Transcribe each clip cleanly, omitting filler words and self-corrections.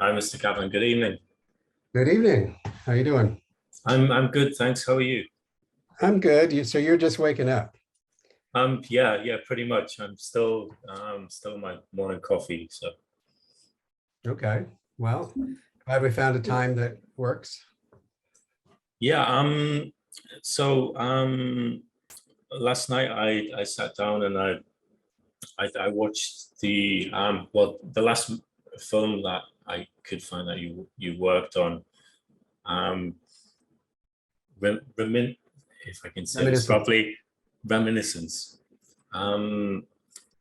Hi, Mr. Caplan. Good evening. Good evening. How you doing? I'm good, thanks. How are you? I'm good. So you're just waking up. Yeah, pretty much. I'm still my morning coffee. So Okay. Well, glad we found a time that works. yeah, so last night I sat down and I watched the last film that I could find that you worked on. Um, Remin if I can say this Reminiscence. properly, Reminiscence. Um,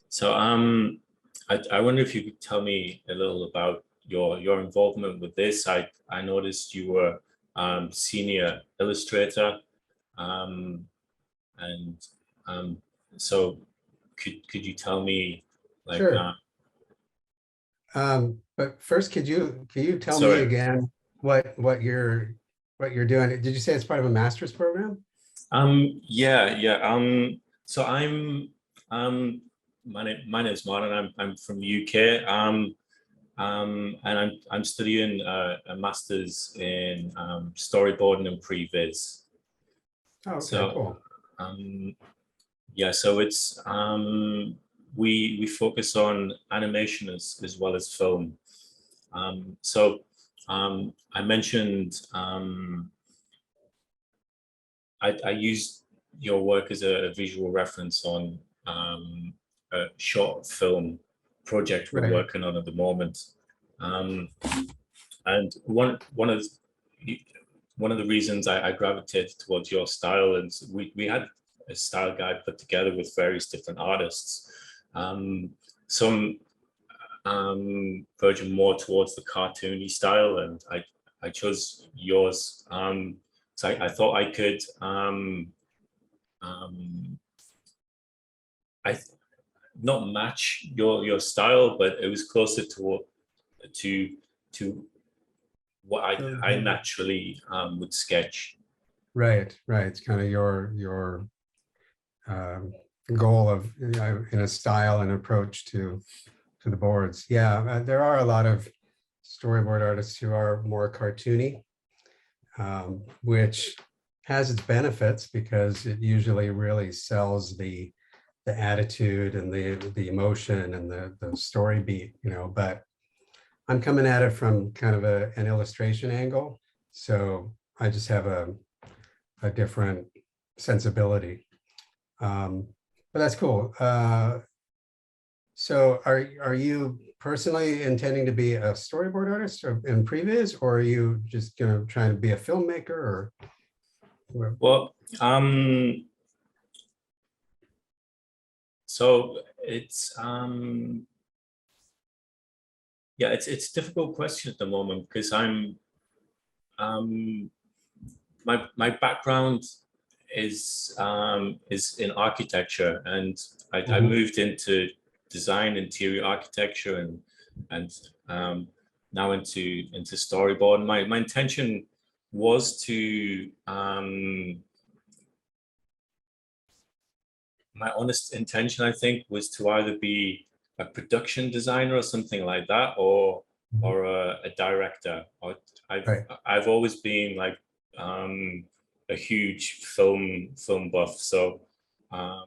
So I wonder if you could tell me a little about your involvement with this. I noticed you were senior illustrator, um, and um, so could you tell me like Sure. But first, can you tell me sorry. again what you're doing? Did you say it's part of a master's program? Yeah. So um my name is Martin. I'm from the UK. And I'm studying a master's in storyboarding and previs. Oh, okay, So cool. um, yeah, so it's we focus on animation as well as film. I mentioned I used your work as a visual reference on a short film project we're Right. working on at the moment. Um, And one of the reasons I gravitated towards your style, and we had a style guide put together with various different artists. Some version more towards the cartoony style, and I chose yours. So I thought I could um, I not match your style, but it was closer to to what So I naturally would sketch. right. It's kind of your um, goal of in a style and approach to the boards. Yeah, there are a lot of storyboard artists who are more cartoony, which has its benefits because it usually really sells the attitude and the emotion and the story beat, but I'm coming at it from kind of an illustration angle. So I just have a different sensibility. But that's cool. So are you personally intending to be a storyboard artist or in previs, or are you just gonna try to be a filmmaker or? Well, so it's a difficult question at the moment because um my background is in architecture, and I Mhm. moved into design, interior architecture, and now into storyboard. My intention was to my honest intention, I think, was to either be a production designer or something like that, or a director. Or Right. I've always been like a huge film buff. So um,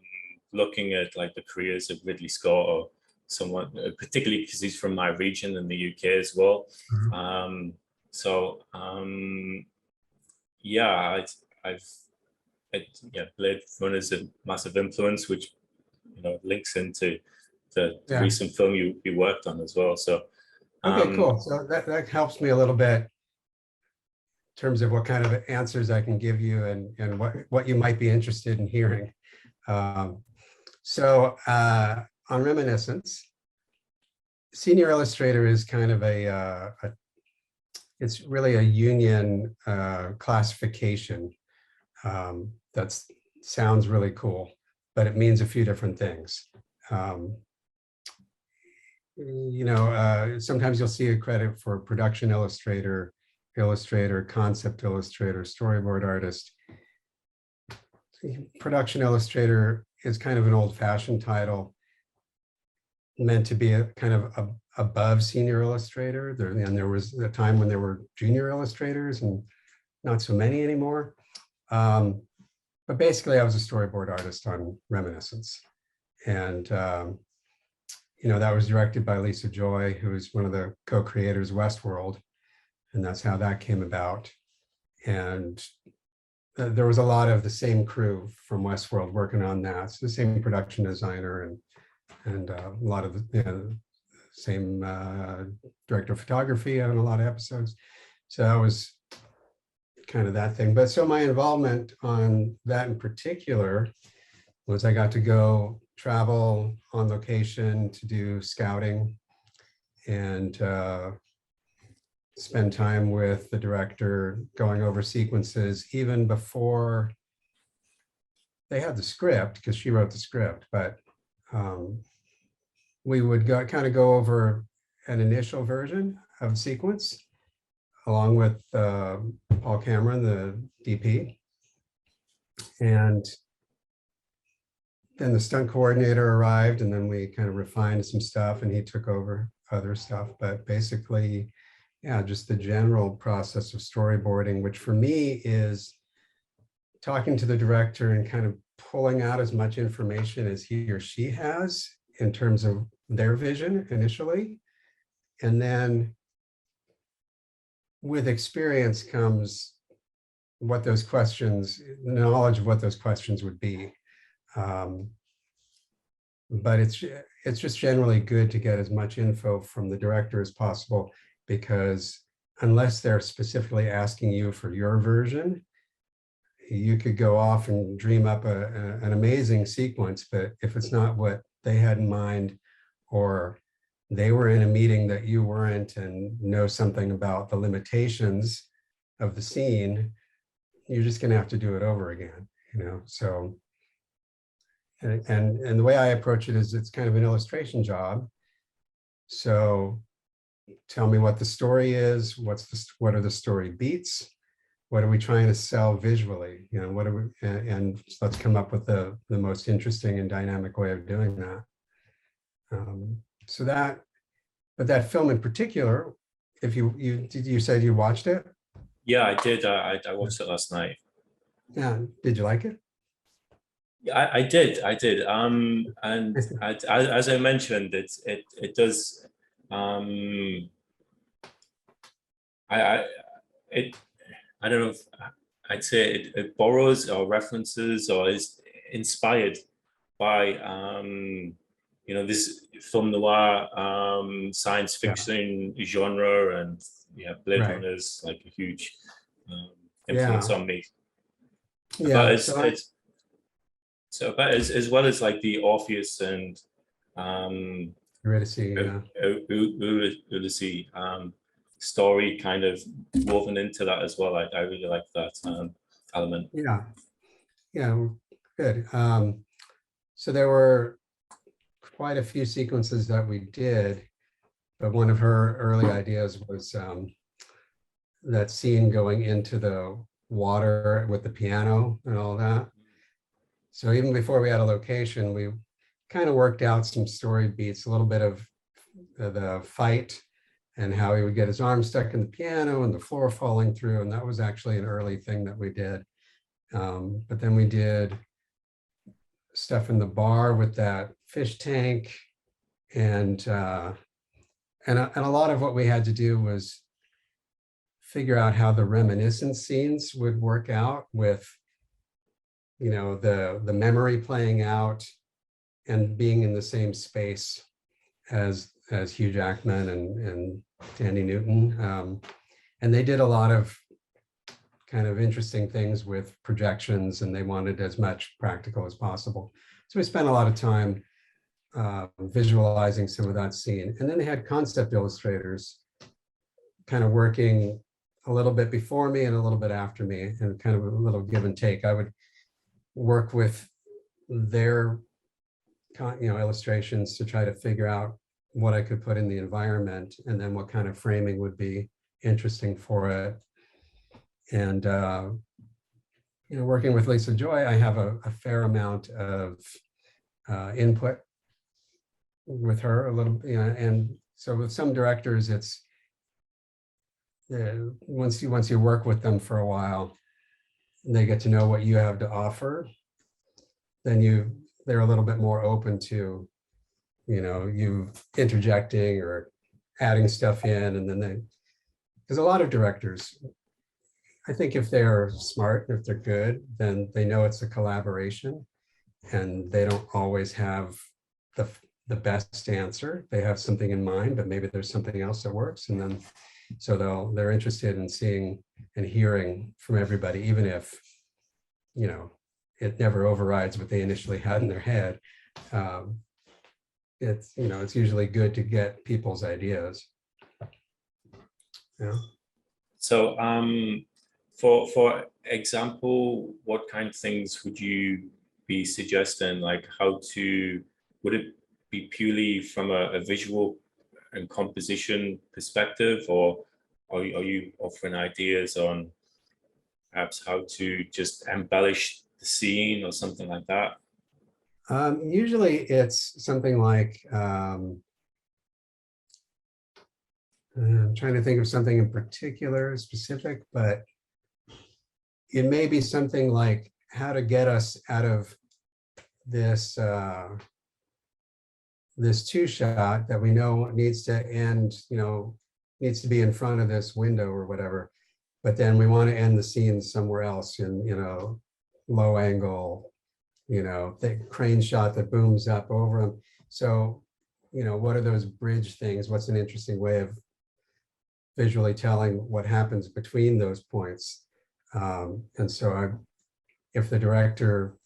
looking at like the careers of Ridley Scott or someone, particularly because he's from my region in the UK as well. Mhm. Um, so yeah, I've yeah, Blade Runner is a massive influence, which links into the Yeah. recent film you worked on as well. So Okay, um, cool. So that helps me a little bit in terms of what kind of answers I can give you and what you might be interested in hearing. Um, so on Reminiscence, senior illustrator is kind of it's really a union classification. That sounds really cool, but it means a few different things. Um, Sometimes you'll see a credit for production illustrator, concept illustrator, storyboard artist. Production illustrator is kind of an old-fashioned title meant to be a kind of above senior illustrator. And there was a time when there were junior illustrators and not so many anymore. But basically, I was a storyboard artist on Reminiscence. And, that was directed by Lisa Joy, who is one of the co-creators of Westworld. And that's how that came about. And there was a lot of the same crew from Westworld working on that. So the same production designer and a lot of the same director of photography on a lot of episodes. So that was kind of that thing. But so my involvement on that in particular was I got to go travel on location to do scouting and spend time with the director going over sequences even before they had the script, because she wrote the script, but we would go over an initial version of a sequence along with Paul Cameron, the DP. And then the stunt coordinator arrived, and then we kind of refined some stuff and he took over other stuff. But basically, yeah, just the general process of storyboarding, which for me is talking to the director and kind of pulling out as much information as he or she has in terms of their vision initially. And then with experience comes what those questions, knowledge of what those questions would be. But it's just generally good to get as much info from the director as possible, because unless they're specifically asking you for your version, you could go off and dream up an amazing sequence, but if it's not what they had in mind, or they were in a meeting that you weren't and know something about the limitations of the scene, you're just going to have to do it over again, so. And the way I approach it is it's kind of an illustration job. So tell me what the story is, what are the story beats, what are we trying to sell visually, what are we, and let's come up with the most interesting and dynamic way of doing that. But that film in particular, if you said you watched it? Yeah, I did. I watched it last night. Yeah, did you like it? Yeah, I did. And as I mentioned, it does. I don't know if I'd say it borrows or references or is inspired by this film noir science fiction genre, and Blade Right. Runner is like a huge influence on me. Yeah. But as well as like the Orpheus and Eurydice, Ulysses story kind of woven into that as well. I really like that element. Yeah, good. So there were quite a few sequences that we did, but one of her early ideas was that scene going into the water with the piano and all that. So even before we had a location, we kind of worked out some story beats, a little bit of the fight and how he would get his arm stuck in the piano and the floor falling through. And that was actually an early thing that we did. But then we did stuff in the bar with that fish tank. And a lot of what we had to do was figure out how the reminiscence scenes would work out with the memory playing out and being in the same space as Hugh Jackman and Tandy Newton. And they did a lot of kind of interesting things with projections, and they wanted as much practical as possible. So we spent a lot of time visualizing some of that scene. And then they had concept illustrators kind of working a little bit before me and a little bit after me, and kind of a little give and take. I would work with their illustrations to try to figure out what I could put in the environment, and then what kind of framing would be interesting for it. And working with Lisa Joy, I have a fair amount of input with her a little, and So with some directors, it's once you work with them for a while, they get to know what you have to offer, then they're a little bit more open to, you interjecting or adding stuff in, and then because a lot of directors, I think if they're smart, if they're good, then they know it's a collaboration, and they don't always have the best answer. They have something in mind, but maybe there's something else that works, and then so they're interested in seeing and hearing from everybody, even if it never overrides what they initially had in their head. It's usually good to get people's ideas. Yeah. So for example, what kind of things would you be suggesting? Like would it be purely from a visual and composition perspective, or are you offering ideas on perhaps how to just embellish the scene or something like that? Usually it's something like, I'm trying to think of something in particular, specific, but it may be something like how to get us out of this this two shot that we know needs to end, needs to be in front of this window or whatever, but then we want to end the scene somewhere else in, low angle, the crane shot that booms up over them. So, what are those bridge things? What's an interesting way of visually telling what happens between those points? And so if the director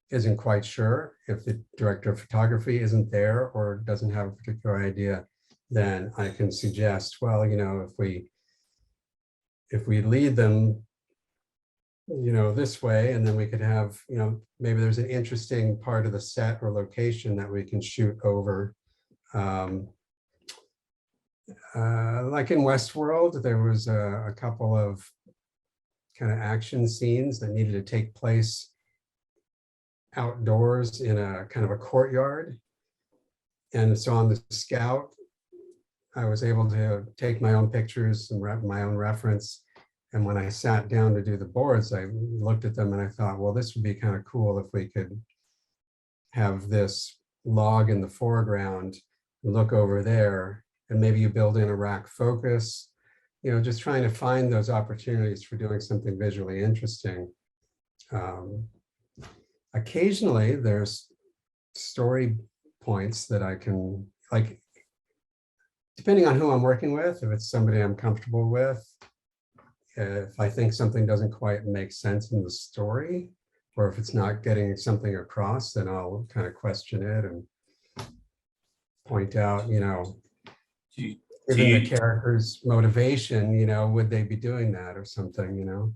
isn't quite sure, if the director of photography isn't there or doesn't have a particular idea, then I can suggest, well, if we lead them, this way, and then we could have, maybe there's an interesting part of the set or location that we can shoot over. Like in Westworld, there was a couple of kind of action scenes that needed to take place outdoors in a kind of a courtyard. And so on the Scout, I was able to take my own pictures and my own reference. And when I sat down to do the boards, I looked at them and I thought, well, this would be kind of cool if we could have this log in the foreground, look over there, and maybe you build in a rack focus, just trying to find those opportunities for doing something visually interesting. Occasionally, there's story points that I can, like, depending on who I'm working with, if it's somebody I'm comfortable with, if I think something doesn't quite make sense in the story, or if it's not getting something across, then I'll kind of question it and point out, given the character's motivation, would they be doing that or something,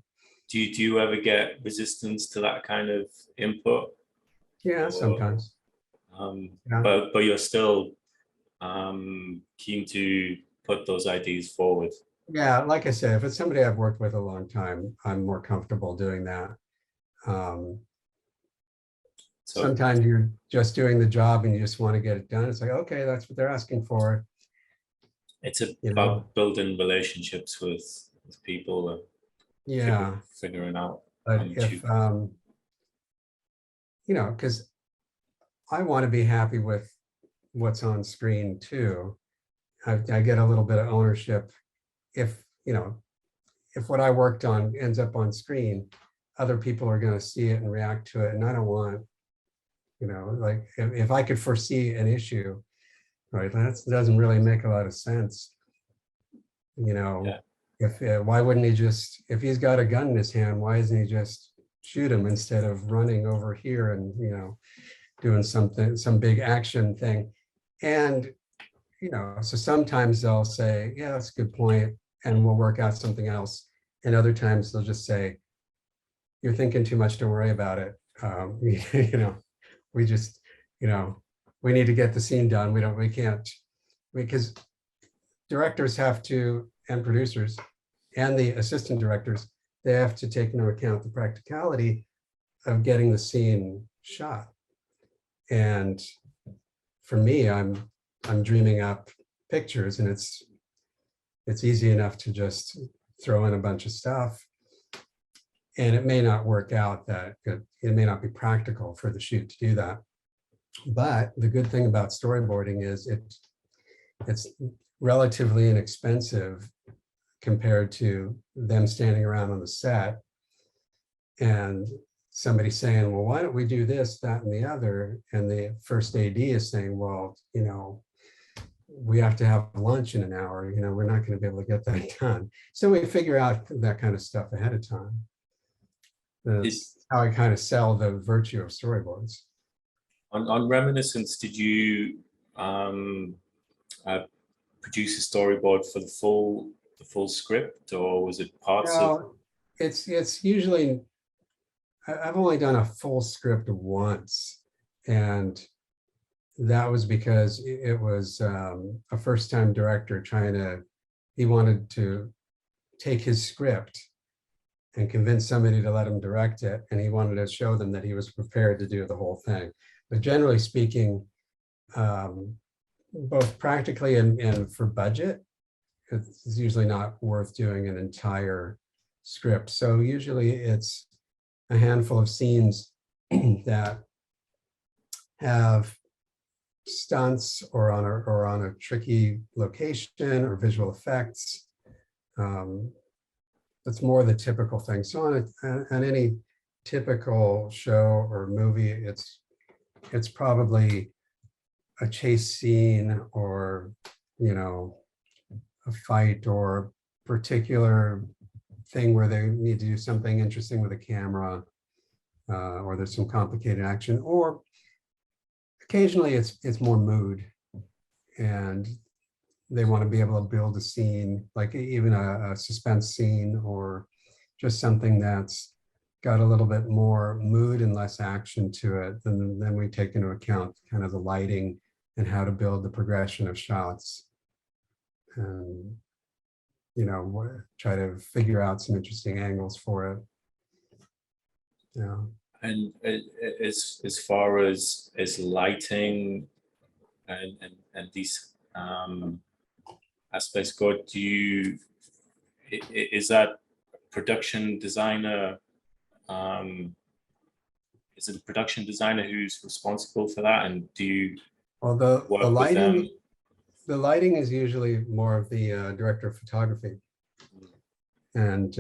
Do you ever get resistance to that kind of input? Yeah, sometimes. Yeah. But you're still keen to put those ideas forward. Yeah, like I said, if it's somebody I've worked with a long time, I'm more comfortable doing that. Sometimes you're just doing the job and you just want to get it done. It's like, okay, that's what they're asking for. It's about building relationships with people and figuring out. But if, because I want to be happy with what's on screen too. I get a little bit of ownership. If what I worked on ends up on screen, other people are going to see it and react to it. And I don't want, like if I could foresee an issue, right, that doesn't really make a lot of sense. If why wouldn't he just, if he's got a gun in his hand, why doesn't he just shoot him instead of running over here and, doing some big action thing? And, so sometimes they'll say, yeah, that's a good point, and we'll work out something else. And other times they'll just say, you're thinking too much, don't worry about it. We just, we need to get the scene done. We can't, because directors have to, and producers and the assistant directors, they have to take into account the practicality of getting the scene shot. And for me, I'm dreaming up pictures, and it's easy enough to just throw in a bunch of stuff. And it may not work out that good. It may not be practical for the shoot to do that. But the good thing about storyboarding is it's relatively inexpensive compared to them standing around on the set and somebody saying, well, why don't we do this, that, and the other? And the first AD is saying, well, we have to have lunch in an hour, we're not going to be able to get that done. So we figure out that kind of stuff ahead of time. That's how I kind of sell the virtue of storyboards. On Reminiscence, did you produce a storyboard for the full script, or was it parts of? It's usually, I've only done a full script once, and that was because it was a first-time director he wanted to take his script and convince somebody to let him direct it, and he wanted to show them that he was prepared to do the whole thing. But generally speaking, both practically and for budget, it's usually not worth doing an entire script. So usually it's a handful of scenes that have stunts or on a tricky location or visual effects. That's more the typical thing. So on any typical show or movie, it's probably a chase scene or a fight or particular thing where they need to do something interesting with a camera, or there's some complicated action, or occasionally it's more mood, and they want to be able to build a scene, like even a suspense scene, or just something that's got a little bit more mood and less action to it. Then we take into account kind of the lighting and how to build the progression of shots, and try to figure out some interesting angles for it. Yeah. And as far as lighting and these aspects go, is that production designer? Is it a production designer who's responsible for that? And do you work with them? The lighting is usually more of the director of photography. And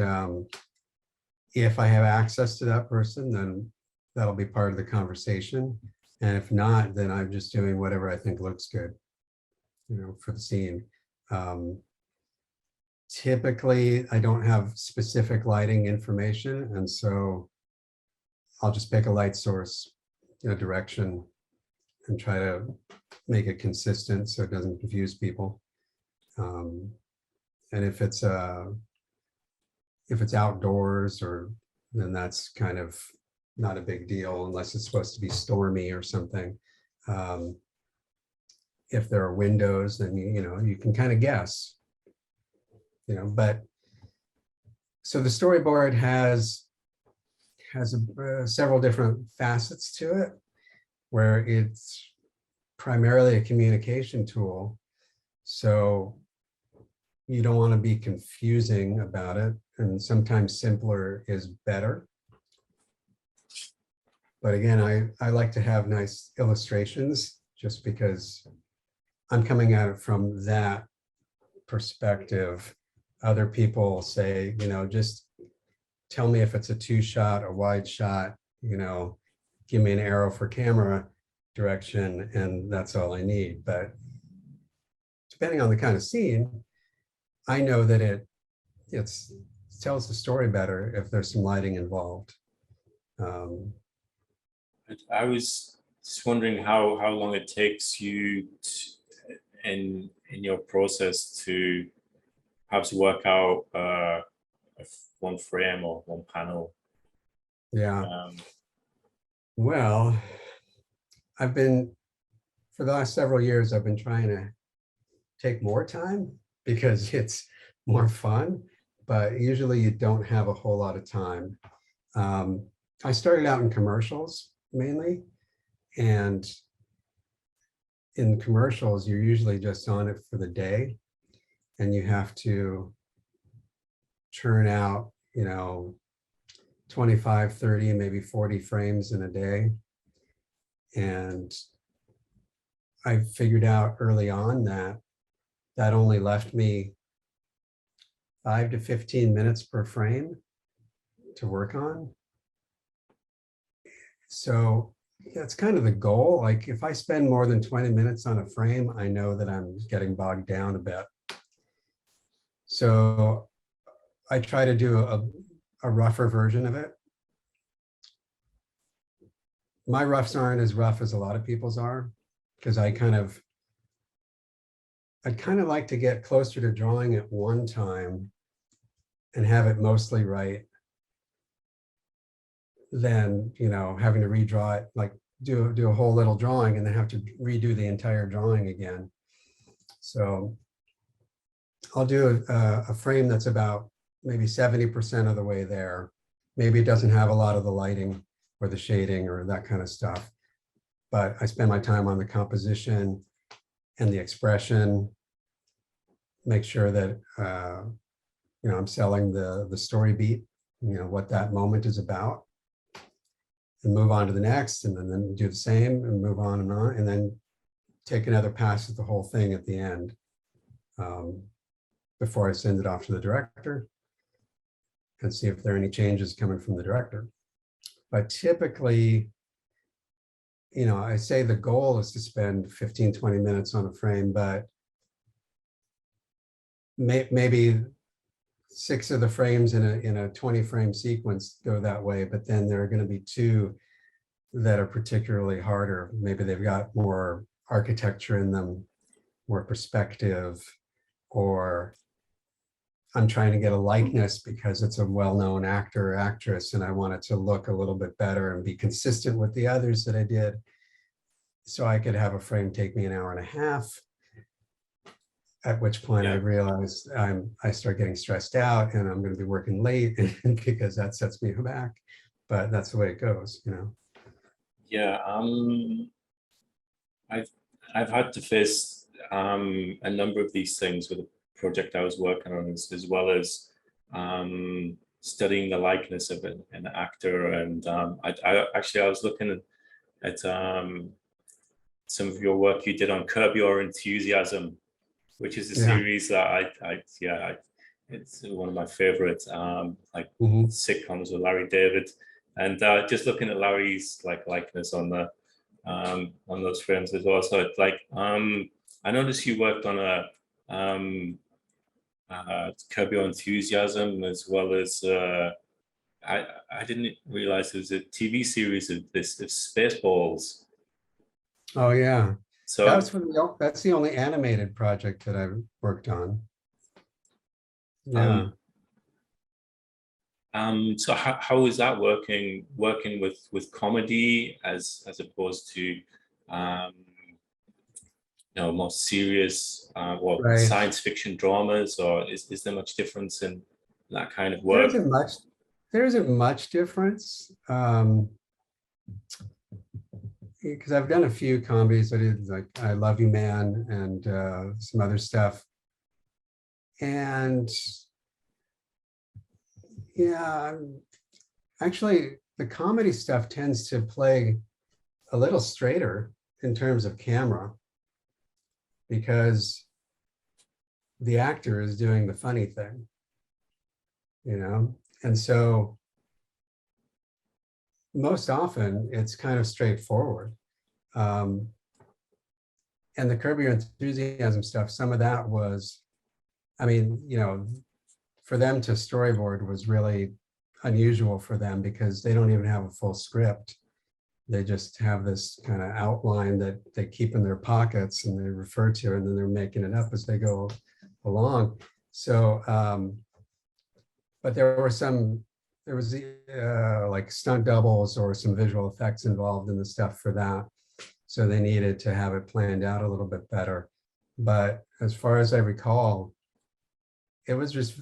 if I have access to that person, then that'll be part of the conversation. And if not, then I'm just doing whatever I think looks good, for the scene. Typically, I don't have specific lighting information. And so I'll just pick a light source, direction, and try to make it consistent so it doesn't confuse people. And if it's outdoors, then that's kind of not a big deal unless it's supposed to be stormy or something. If there are windows, then you can kind of guess. But so the storyboard has several different facets to it, where it's primarily a communication tool. So you don't want to be confusing about it, and sometimes simpler is better. But again, I like to have nice illustrations just because I'm coming at it from that perspective. Other people say, just tell me if it's a 2-shot, a wide shot, give me an arrow for camera direction, and that's all I need. But depending on the kind of scene, I know that it tells the story better if there's some lighting involved. I was just wondering how long it takes you in your process to perhaps work out one frame or one panel. Yeah. Well, for the last several years, I've been trying to take more time because it's more fun, but usually you don't have a whole lot of time. I started out in commercials mainly, and in commercials, you're usually just on it for the day, and you have to churn out, 25, 30, maybe 40 frames in a day. And I figured out early on that that only left me 5 to 15 minutes per frame to work on. So that's kind of the goal. Like if I spend more than 20 minutes on a frame, I know that I'm getting bogged down a bit. So I try to do a rougher version of it. My roughs aren't as rough as a lot of people's are, because I'd kind of like to get closer to drawing at one time and have it mostly right than, having to redraw it, like do a whole little drawing and then have to redo the entire drawing again. So I'll do a frame that's about maybe 70% of the way there. Maybe it doesn't have a lot of the lighting or the shading or that kind of stuff, but I spend my time on the composition and the expression, make sure that I'm selling the story beat, what that moment is about, and move on to the next, and then do the same and move on, and then take another pass at the whole thing at the end, before I send it off to the director and see if there are any changes coming from the director. But typically, I say the goal is to spend 15, 20 minutes on a frame, but maybe 6 of the frames in a 20 frame sequence go that way, but then there are going to be 2 that are particularly harder. Maybe they've got more architecture in them, more perspective, or I'm trying to get a likeness because it's a well-known actor or actress and I want it to look a little bit better and be consistent with the others that I did. So I could have a frame take me an hour and a half, at which point I realized I start getting stressed out and I'm going to be working late because that sets me back. But that's the way it goes, Yeah, I've had to face a number of these things with a project I was working on, as well as studying the likeness of an actor. And I was looking at some of your work you did on Curb Your Enthusiasm, which is a series that it's one of my favorite sitcoms with Larry David, and just looking at Larry's likeness on those frames as well. So it's I noticed you worked on a Curb Your Enthusiasm, as well as I didn't realize there was a TV series of Spaceballs. Oh yeah. So that's the only animated project that I've worked on. Yeah. So how is that working with comedy as opposed to more serious Right. science fiction dramas, or is there much difference in that kind of work? There isn't much difference. Because I've done a few comedies. I did I Love You Man and some other stuff. And yeah, actually the comedy stuff tends to play a little straighter in terms of camera, because the actor is doing the funny thing, and so most often it's kind of straightforward. And the Curb Your Enthusiasm stuff, some of that was, for them to storyboard was really unusual for them, because they don't even have a full script. They just have this kind of outline that they keep in their pockets and they refer to, and then they're making it up as they go along. So, but there was like stunt doubles or some visual effects involved in the stuff for that. So they needed to have it planned out a little bit better. But as far as I recall, it was just,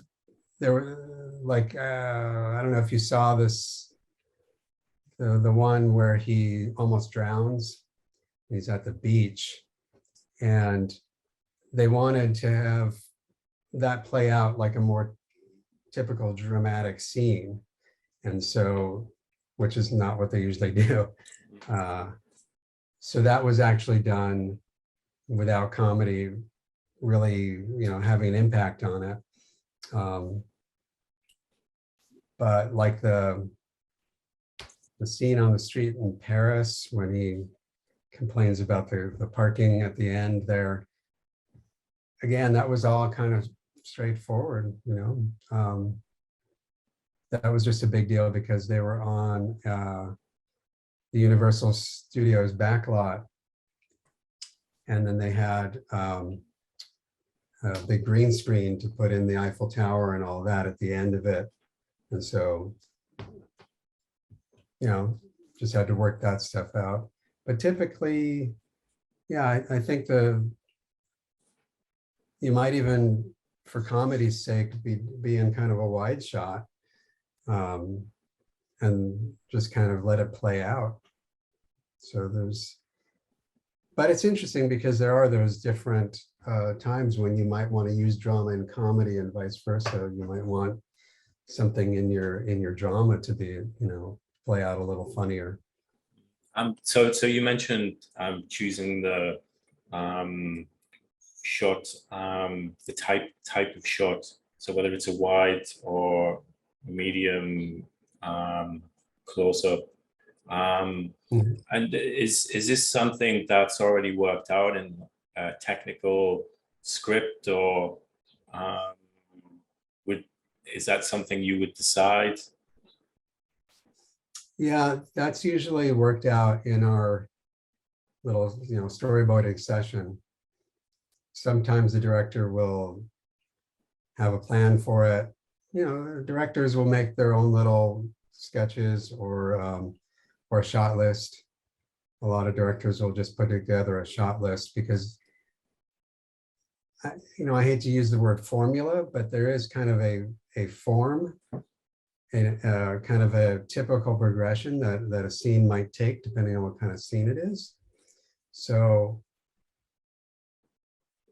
there were I don't know if you saw this, the one where he almost drowns. He's at the beach and they wanted to have that play out like a more typical dramatic scene. And so, which is not what they usually do. So that was actually done without comedy really, having an impact on it. But like the scene on the street in Paris when he complains about the parking at the end there, again, that was all kind of straightforward, that was just a big deal because they were on the Universal Studios backlot, and then they had a big green screen to put in the Eiffel Tower and all that at the end of it. And so, just had to work that stuff out. But typically, yeah, I think you might even, for comedy's sake, be in kind of a wide shot, and just kind of let it play out. So but it's interesting because there are those different times when you might want to use drama and comedy and vice versa. You might want something in your drama to be, play out a little funnier. So you mentioned choosing the shot, the type of shot. So whether it's a wide or a medium close up. And is this something that's already worked out in a technical script, or is that something you would decide? Yeah, that's usually worked out in our little, storyboarding session. Sometimes the director will have a plan for it. Directors will make their own little sketches or a shot list. A lot of directors will just put together a shot list because, I hate to use the word formula, but there is kind of a form, and kind of a typical progression that a scene might take depending on what kind of scene it is. So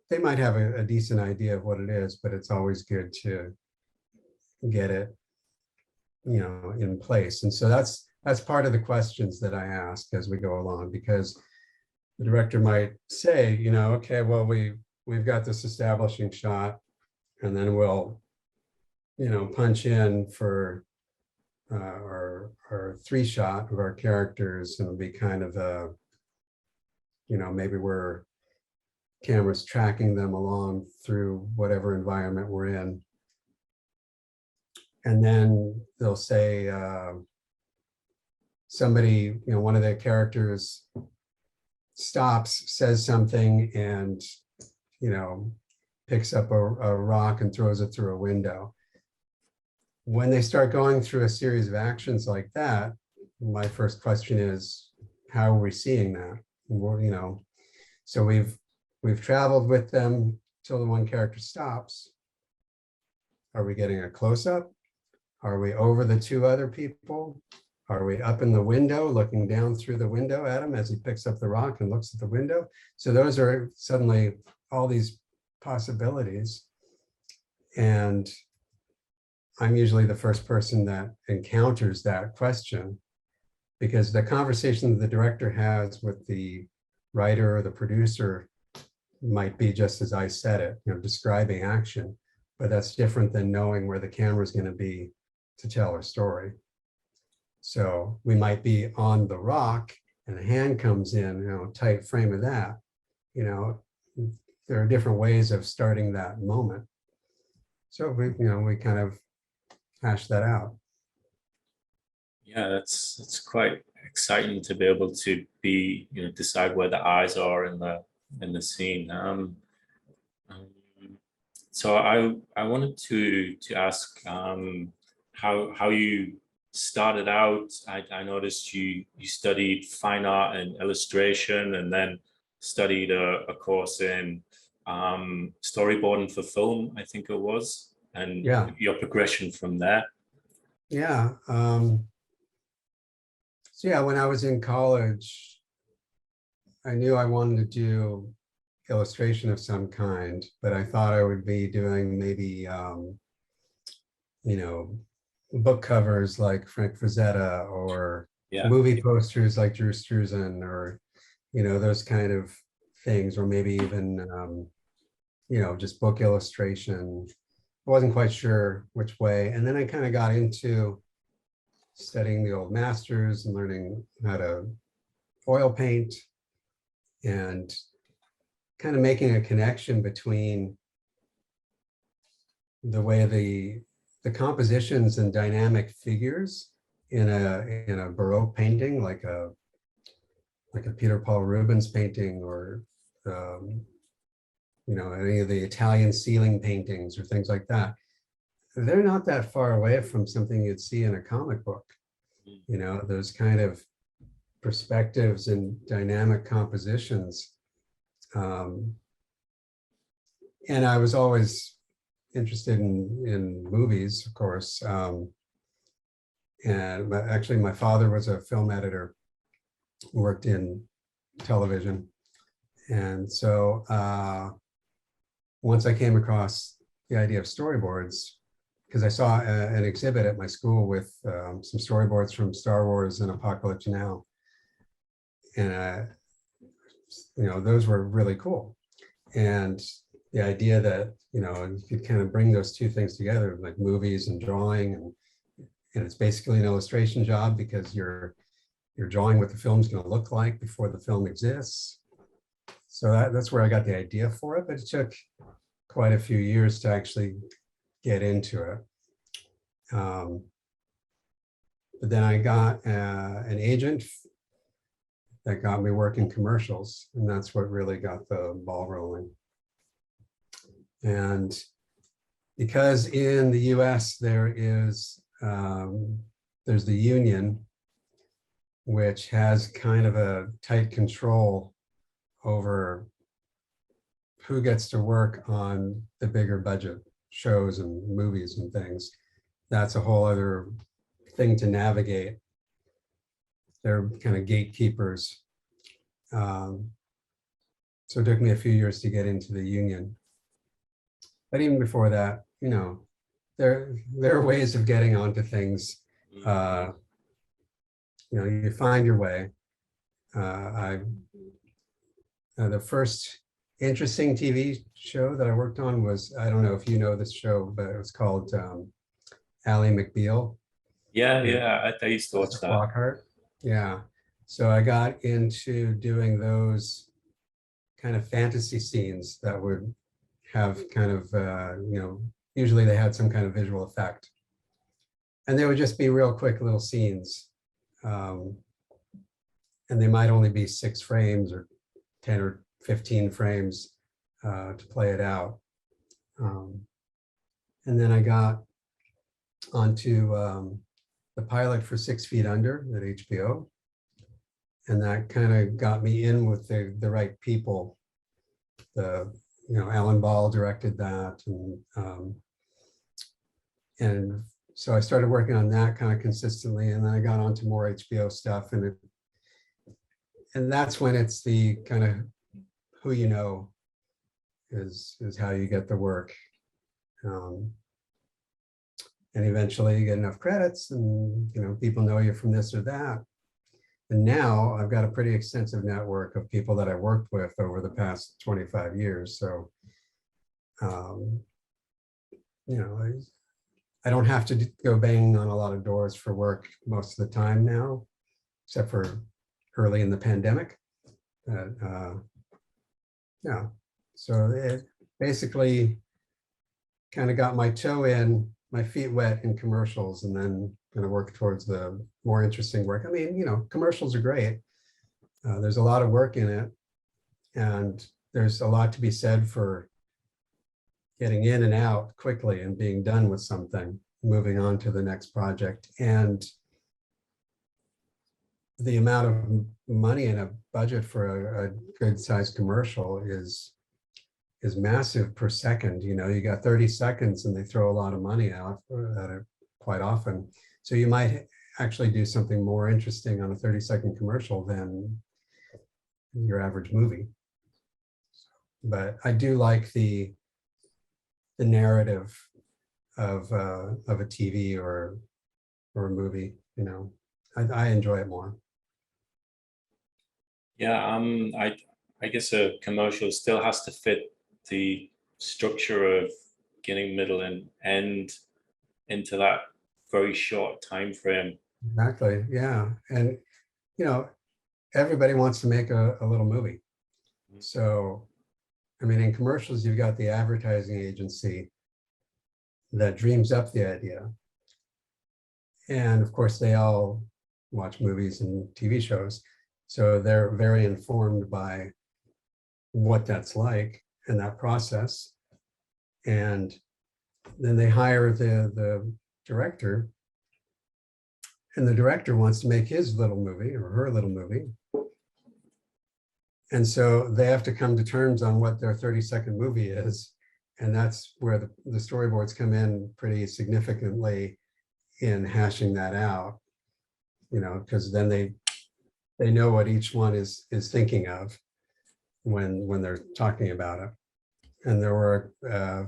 they might have a decent idea of what it is, but it's always good to get it, in place. And so that's part of the questions that I ask as we go along, because the director might say, okay, well, we've got this establishing shot, and then we'll, punch in for our 3-shot of our characters, and it'll be kind of a, maybe we're cameras tracking them along through whatever environment we're in. And then they'll say somebody, one of their characters stops, says something, and, picks up a rock and throws it through a window. When they start going through a series of actions like that, my first question is, how are we seeing that? So we've traveled with them till the one character stops. Are we getting a close-up? Are we over the 2 other people? Are we up in the window, looking down through the window at him as he picks up the rock and looks at the window? So those are suddenly all these possibilities. And I'm usually the first person that encounters that question, because the conversation the director has with the writer or the producer might be just as I said it, describing action, but that's different than knowing where the camera is going to be to tell our story. So we might be on the rock and a hand comes in, tight frame of that, there are different ways of starting that moment. So we kind of hash that out. Yeah, that's quite exciting to be able to be, decide where the eyes are in the scene. So I wanted to ask how you started out. I noticed you studied fine art and illustration, and then studied a course in storyboarding for film, I think it was, and your progression from there. Yeah. So yeah, when I was in college, I knew I wanted to do illustration of some kind, but I thought I would be doing maybe, you know, book covers like Frank Frazetta, or Yeah. movie posters like Drew Struzan, or, you know, those kind of things, or maybe even, you know, just book illustration. I wasn't quite sure which way. And then I kind of got into studying the old masters and learning how to oil paint, and kind of making a connection between the way the compositions and dynamic figures in a Baroque painting, like a Peter Paul Rubens painting, or you know, any of the Italian ceiling paintings or things like that. They're not that far away from something you'd see in a comic book. You know, those kind of perspectives and dynamic compositions. And I was always interested in movies, of course. And actually, my father was a film editor, worked in television. And so once I came across the idea of storyboards, because I saw an exhibit at my school with some storyboards from Star Wars and Apocalypse Now. And, you know, those were really cool. And the idea that, you know, you could kind of bring those two things together, like movies and drawing, and it's basically an illustration job, because you're drawing what the film's going to look like before the film exists. So that's where I got the idea for it, but it took quite a few years to actually get into it. But then I got an agent that got me working commercials, and that's what really got the ball rolling. And because in the US there's the union, which has kind of a tight control over who gets to work on the bigger budget shows and movies and things. That's a whole other thing to navigate. They're kind of gatekeepers. So it took me a few years to get into the union. But even before that, you know, there are ways of getting onto things. You know, you find your way. The first interesting TV show that I worked on was, I don't know if you know this show, but it was called Ally McBeal. Yeah, I used to watch that. Flockhart. Yeah. So I got into doing those kind of fantasy scenes that would have kind of, you know, usually they had some kind of visual effect. And they would just be real quick little scenes. And they might only be 6 frames or 10 or 15 frames to play it out. And then I got onto the pilot for 6 Feet Under at HBO. And that kind of got me in with the right people. You know, Alan Ball directed that. And so I started working on that kind of consistently, and then I got onto more HBO stuff, and that's when it's the kind of who you know is how you get the work. And eventually you get enough credits, and, you know, people know you from this or that. And now I've got a pretty extensive network of people that I worked with over the past 25 years. So, you know, I don't have to go banging on a lot of doors for work most of the time now, except for early in the pandemic. Yeah, so it basically kind of got my toe in, my feet wet in commercials, and then going to work towards the more interesting work. I mean, you know, commercials are great. There's a lot of work in it, and there's a lot to be said for getting in and out quickly and being done with something, moving on to the next project. And the amount of money in a budget for a good sized commercial is massive per second. You know, you got 30 seconds and they throw a lot of money out at it quite often. So you might actually do something more interesting on a 30-second commercial than your average movie. but I do like the narrative of a TV or a movie. You know, I enjoy it more. Yeah, I guess a commercial still has to fit the structure of beginning, middle, and end into that very short time frame. Exactly. Yeah, and you know, everybody wants to make a little movie. So, I mean, in commercials, you've got the advertising agency that dreams up the idea. And of course, they all watch movies and TV shows. So they're very informed by what that's like in that process. And then they hire the director, and the director wants to make his little movie or her little movie. And so they have to come to terms on what their 30-second movie is. And that's where the storyboards come in pretty significantly in hashing that out, you know, because then they know what each one is thinking of when they're talking about it. And there were a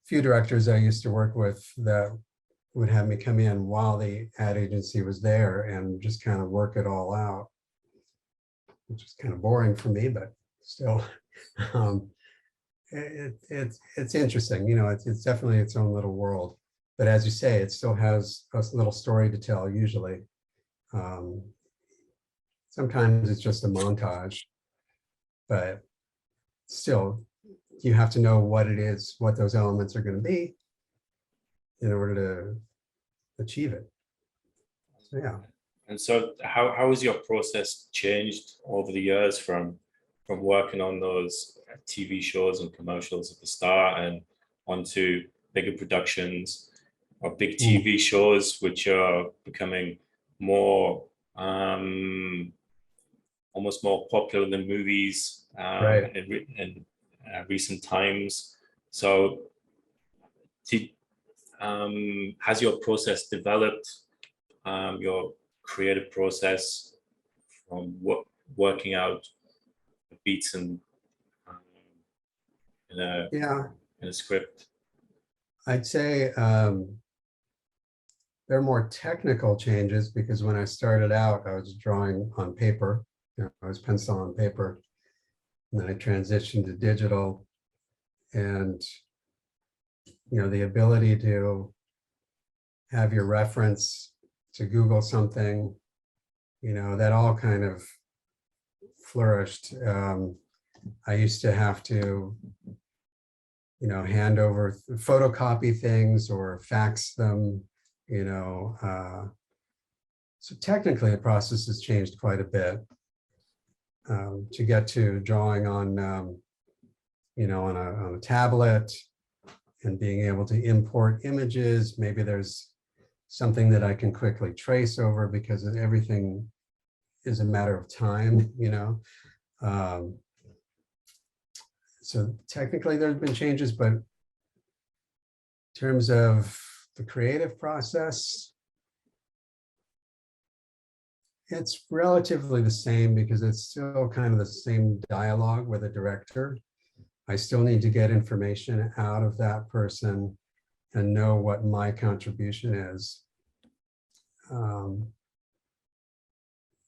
few directors I used to work with that would have me come in while the ad agency was there and just kind of work it all out, which is kind of boring for me, but still, it's interesting. You know, it's definitely its own little world. But as you say, it still has a little story to tell usually. Sometimes it's just a montage, but still, you have to know what it is, what those elements are going to be in order to achieve it. So, yeah. And so how has your process changed over the years from working on those TV shows and commercials at the start and onto bigger productions or big TV shows, which are becoming more almost more popular than movies Right. in recent times. So has your process developed, your creative process from working out beats and Yeah, in a script? I'd say there are more technical changes because when I started out, I was drawing on paper. You know, I was pencil on paper, and then I transitioned to digital, and you know, the ability to have your reference to Google something, you know, that all kind of flourished. I used to have to, you know, hand over, photocopy things or fax them, you know. So technically the process has changed quite a bit to get to drawing on, you know, on a tablet and being able to import images. Maybe there's something that I can quickly trace over because everything is a matter of time, you know. So technically there have been changes, but in terms of the creative process, it's relatively the same because it's still kind of the same dialogue with a director. I still need to get information out of that person and know what my contribution is.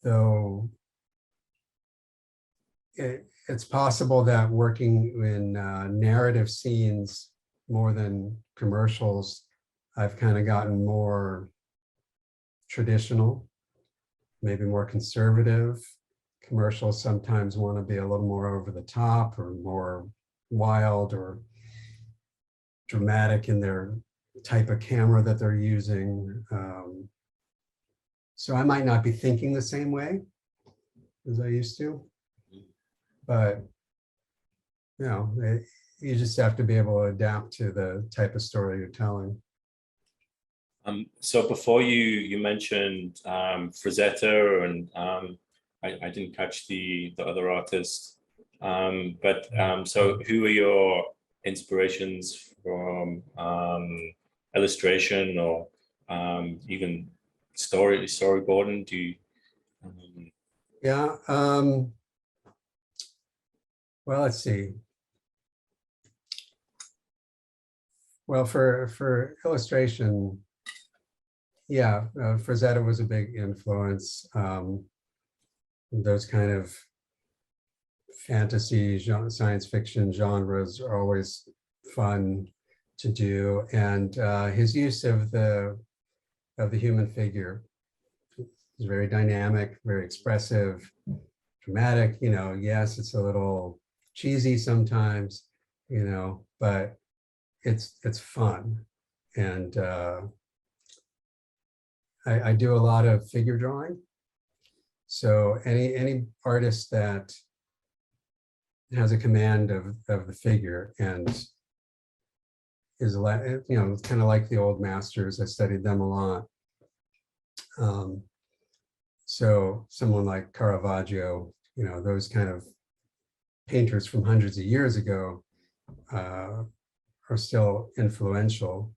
Though it's possible that working in narrative scenes more than commercials, I've kind of gotten more traditional, maybe more conservative. Commercials sometimes want to be a little more over the top or more wild or dramatic in their type of camera that they're using. So I might not be thinking the same way as I used to, but you know, you just have to be able to adapt to the type of story you're telling. So before you mentioned Frazetta and I didn't catch the other artist, but so who are your inspirations from illustration or even storyboarding? Do you? Yeah. Well, let's see. Well, for illustration, yeah, Frazetta was a big influence. Those kind of fantasy, science fiction genres are always fun to do, and his use of the human figure is very dynamic, very expressive, dramatic. You know, yes, it's a little cheesy sometimes, you know, but it's fun, and I do a lot of figure drawing. So any artist that has a command of the figure and is, you know, kind of like the old masters. I studied them a lot. So someone like Caravaggio, you know, those kind of painters from hundreds of years ago are still influential.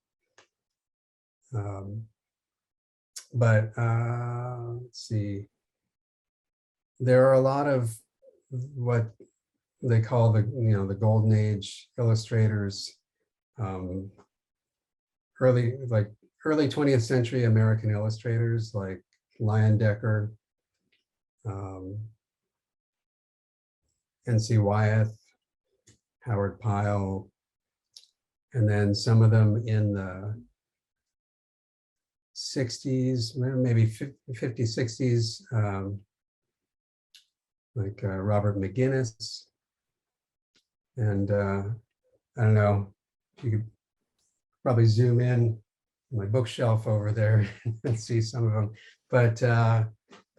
But let's see, there are a lot of what they call the, you know, the golden age illustrators, early 20th century American illustrators like Lion Decker, N.C. Wyeth, Howard Pyle, and then some of them in the 60s, maybe 50s, 60s, like Robert McGinnis. And I don't know, you could probably zoom in my bookshelf over there and see some of them. But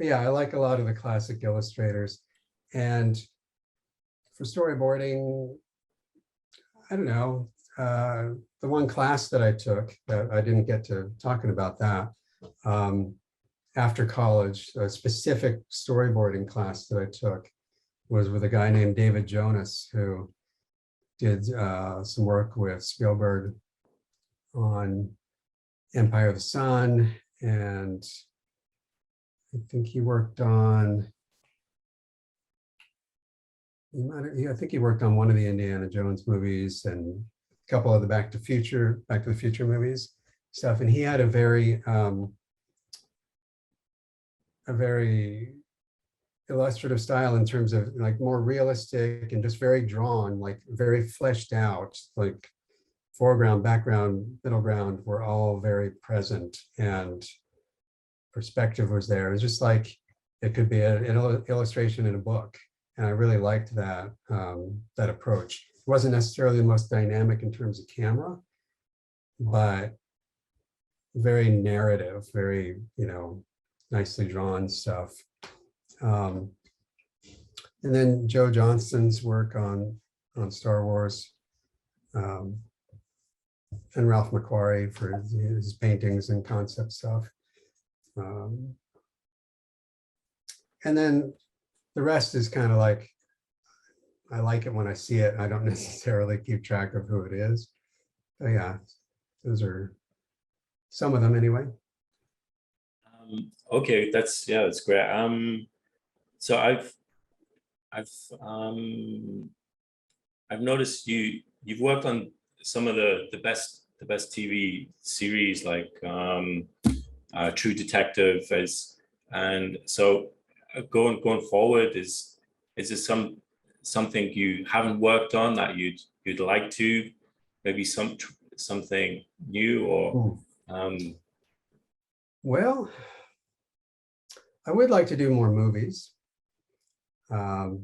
yeah, I like a lot of the classic illustrators. And for storyboarding, I don't know, the one class that I took that I didn't get to talking about that after college, a specific storyboarding class that I took was with a guy named David Jonas, who did some work with Spielberg on Empire of the Sun, and I think he worked on, I think he worked on one of the Indiana Jones movies and a couple of the Back to the Future movies stuff. And he had a very illustrative style in terms of like more realistic and just very drawn, like very fleshed out, like foreground, background, middle ground were all very present, and perspective was there. It was just like it could be an illustration in a book, and I really liked that that approach. It wasn't necessarily the most dynamic in terms of camera, but very narrative, very, you know, nicely drawn stuff. And then Joe Johnston's work on Star Wars, and Ralph McQuarrie for his paintings and concept stuff. And then the rest is kind of like, I like it when I see it. I don't necessarily keep track of who it is. But yeah, those are some of them anyway. Okay, that's great. So I've noticed you've worked on some of the best TV series like True Detective, and so going forward, is there something you haven't worked on that you'd like to, maybe something new, or well, I would like to do more movies, but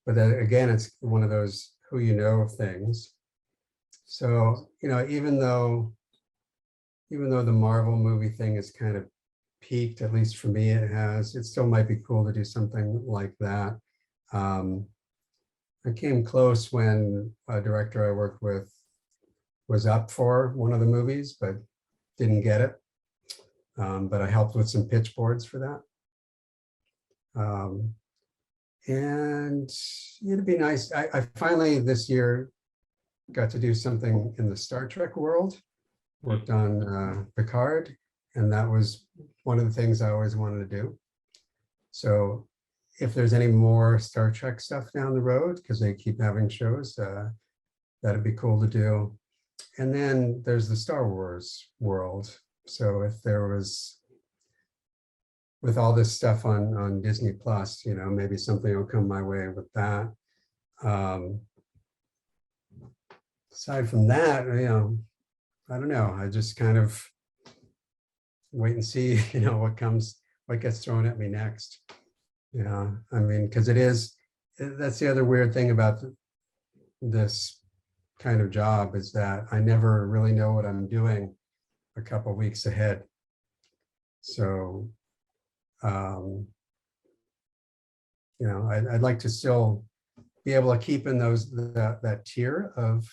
then again, it's one of those who you know things. So, you know, even though the Marvel movie thing is kind of peaked, at least for me, it still might be cool to do something like that. I came close when a director I worked with was up for one of the movies, but didn't get it. But I helped with some pitch boards for that. And it'd be nice. I finally this year got to do something in the Star Trek world, worked on Picard, and that was one of the things I always wanted to do. So if there's any more Star Trek stuff down the road, because they keep having shows, that'd be cool to do. And then there's the Star Wars world. So if there was, with all this stuff on Disney Plus, you know, maybe something will come my way with that. Aside from that, you know, I don't know. I just kind of wait and see, you know, what gets thrown at me next. Yeah, I mean, because that's the other weird thing about this kind of job, is that I never really know what I'm doing a couple of weeks ahead. So, you know, I'd like to still be able to keep in that tier of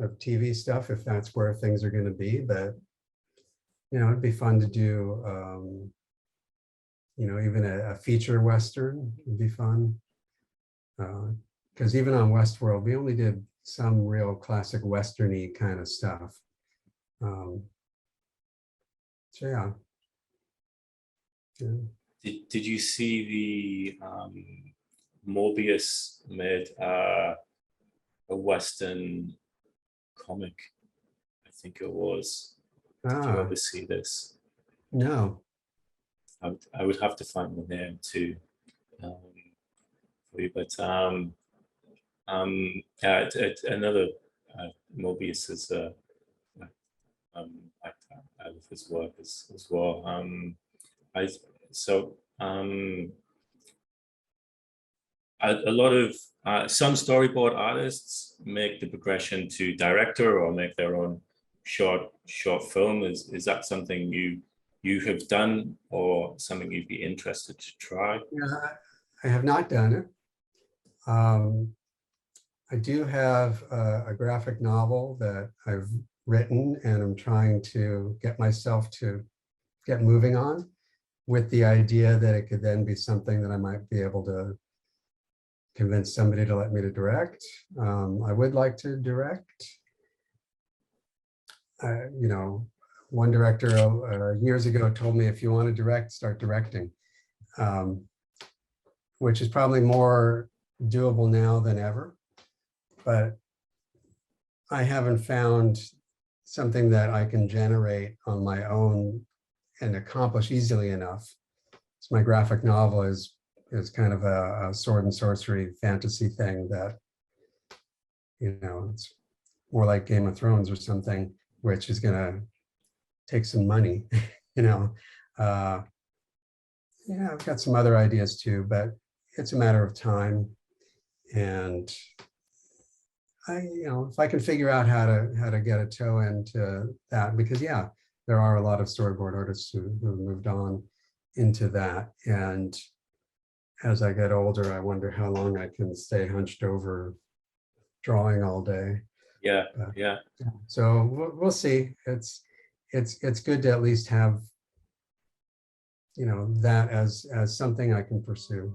TV stuff, if that's where things are going to be. But, you know, it'd be fun to do, you know, even a feature Western would be fun. Because even on Westworld, we only did some real classic Western-y kind of stuff. So yeah. Did you see the Morbius made a Western comic? I think it was. Did you ever see this? No. I would have to find the name too for you, but yeah, another Morbius is I love his work as well. A lot of some storyboard artists make the progression to director or make their own short film. Is that something you have done, or something you'd be interested to try? Yeah, I have not done it. I do have a graphic novel that I've written, and I'm trying to get myself to get moving on, with the idea that it could then be something that I might be able to convince somebody to let me to direct. I would like to direct. You know, one director years ago told me, if you want to direct, start directing, which is probably more doable now than ever. But I haven't found something that I can generate on my own and accomplish easily enough. So my graphic novel is kind of a sword and sorcery fantasy thing that, you know, it's more like Game of Thrones or something, which is going to take some money, you know. Yeah, I've got some other ideas too, but it's a matter of time. And you know, if I can figure out how to get a toe into that, because yeah, there are a lot of storyboard artists who have moved on into that. And as I get older, I wonder how long I can stay hunched over drawing all day. Yeah, yeah. So we'll see. It's good to at least have, you know, that as something I can pursue.